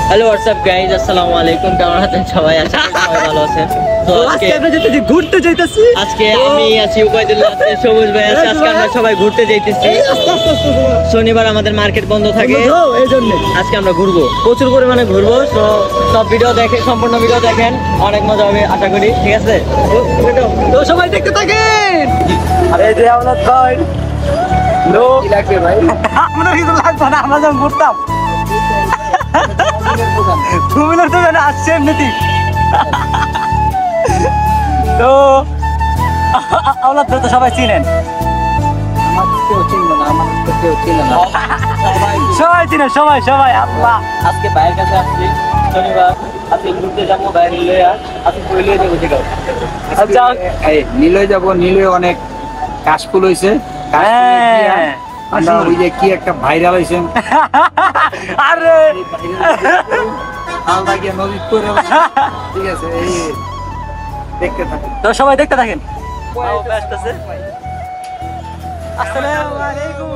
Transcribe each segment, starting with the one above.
Hello WhatsApp guys, আসসালামু আলাইকুম। কেমন আছেন সবাই? আশা করি সবাই ভালো আছেন। তো আজকে আমরা যেতেছি ঘুরতে যাইতেছি। আজকে আমি আছি, উবাইদুল্লাহ আছে, সবুজ ভাই আছে। আজকে আমরা সবাই ঘুরতে যাইতেছি। শনিবার আমাদের মার্কেট বন্ধ থাকে, এইজন্য আজকে আমরা ঘুরবো, প্রচুর পরিমাণে ঘুরবো। তো সব ভিডিও দেখেন, সম্পূর্ণ ভিডিও দেখেন, অনেক মজা হবে আশা করি। ঠিক আছে, তো সবাই দেখতে থাকেন। আরে যে আমরা ভাই লো কি লাগবে ভাই? আমরা কিছু লাগবে না, আমরা যখন ঘুরতাম ঘুমিলের তো জানা আসছে এমনিতে। তো আমরা তো সবাই চিনেন, সবাই চিনে, সবাই সবাই। আল্লাহ আজকে ভাইয়ের কাছে আসছি, শনিবার আজকে ঘুরতে যাবো, ভাই নিলয় আজকে কইলে যাবো। ঠিক আছে, আচ্ছা নিলয় যাবো। নিলয় অনেক কাশফুল হয়েছে। ওই যে কি একটা ভাইরাল হয়েছে, আরে ঠিক আছে, এই দেখতে থাকেন। তো সবাই দেখতে থাকেন। আসসালামু আলাইকুম।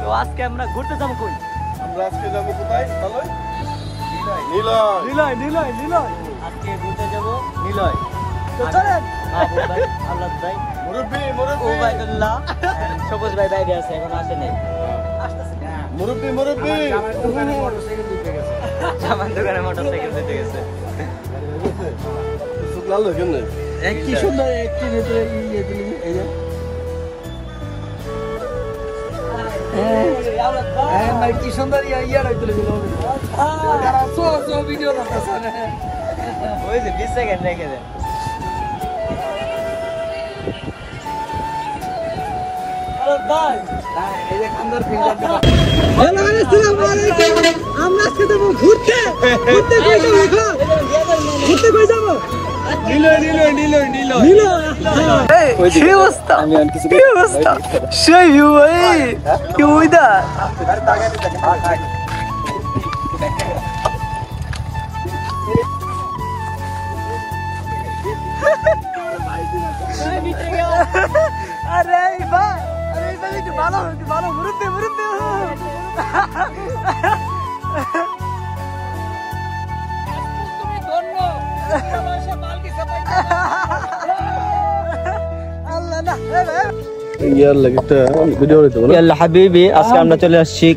তো আজকে আমরা ঘুরতে যাবো কই? আমরা আজকে যাবো কোথায়? নিলয় নিলয় নিলয় আজকে ঘুরতে যাবো নিলয়। তো চলেন। ভাই, আল্লাহ ভাই, মুরব্বি উবাইদুল্লাহ, সবুজ ভাই বাইরে আছে, এখন আসে নাই। মুরব্বি মোটরসাইকেল দিতে গেছে। জামান দোকানে মোটরসাইকেল দিতে গেছে। শুকলাল কেমনে? কি সুন্দর একটি ভিতরে ইয়ে দিলি, এই যে ভাই কি সুন্দর ইয়া তুলে দিল। ভিডিও ওই যে 20 সেকেন্ড রেখে দেন। আমরা আজকে যাবো ঘুরতে। ঘুরতে কই যাবো? ঘুরতে কই যাবো? কি অবস্থা, কি অবস্থা, সেই ভিউ ভাই, কি ওয়েদার। আরে ভাই, আরে ভাই একটু ভালো, একটু ভালো মুরব্বি মুরব্বি। হাবিবি, আজকে আমরা চলে আসছি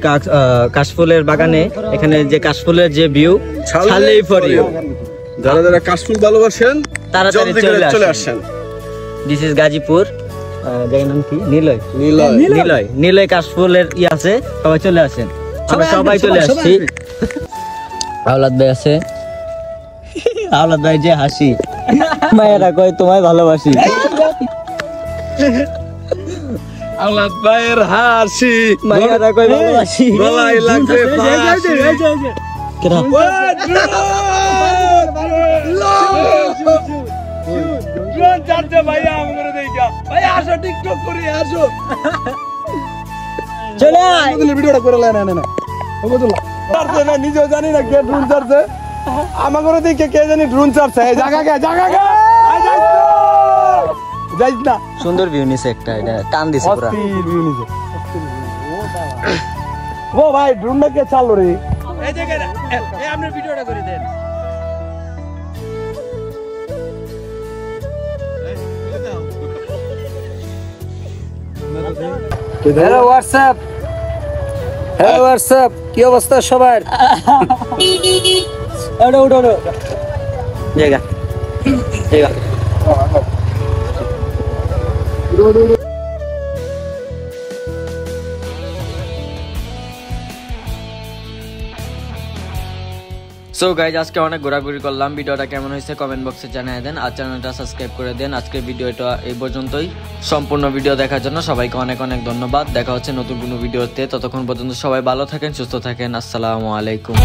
কাশফুলের বাগানে। এখানে যে কাশফুলের যে ভিউ, ছালেই ফর ইউ। যারা যারা কাশফুল ভালোবাসেন তাড়াতাড়ি চলে আসেন। দিস ইজ গাজীপুর, জায়গার নাম কি? নিলয়। নিলয় নিলয় কাশফুলের ই আছে, সবাই চলে আসেন। আমরা সবাই চলে আসছি। আওলাদ ভাই আছে, আওলাদ ভাই যে হাসি, মায়েরা কয় তোমায় ভালোবাসি। আওলাদ ভাইয়ের হাসি, মায়েরা কয় ভালোবাসি, গলায় লাগবে ফাঁসি। ড্রোন চারটে ভাইয়া আমাকে দেখা, ভাই আসো টিকটক করি, আসো চলে আয়। ভিডিওটা করে লেন না না, নিজেও জানি না কে ড্রোন চারছে। আমাকে দেখে কে জানি ড্রোন চারছে। জায়গা যাইস না। সুন্দর ভিউ নিছে একটা, এটা টান দিছে পুরা। ও ভাই ড্রোনটা কে চাললো রে? এই দেখেন, এই আপনি ভিডিওটা করে দেন। হ্যালো হোয়াটসঅ্যাপ, হ্যালো হোয়াটসঅ্যাপ, কি অবস্থা সবার? ওড়ো ওড়ো ওড়ো জায়গা জায়গা। সো গাইজ, আজকে অনেক ঘোরাঘুরি করলাম। ভিডিওটা কেমন হয়েছে কমেন্ট বক্সে জানিয়ে দেন, আর চ্যানেলটা সাবস্ক্রাইব করে দেন। আজকের ভিডিওটা এই পর্যন্তই। সম্পূর্ণ ভিডিও দেখার জন্য সবাইকে অনেক অনেক ধন্যবাদ। দেখা হচ্ছে নতুন কোনো ভিডিওতে। ততক্ষণ পর্যন্ত সবাই ভালো থাকেন, সুস্থ থাকেন। আসসালামু আলাইকুম।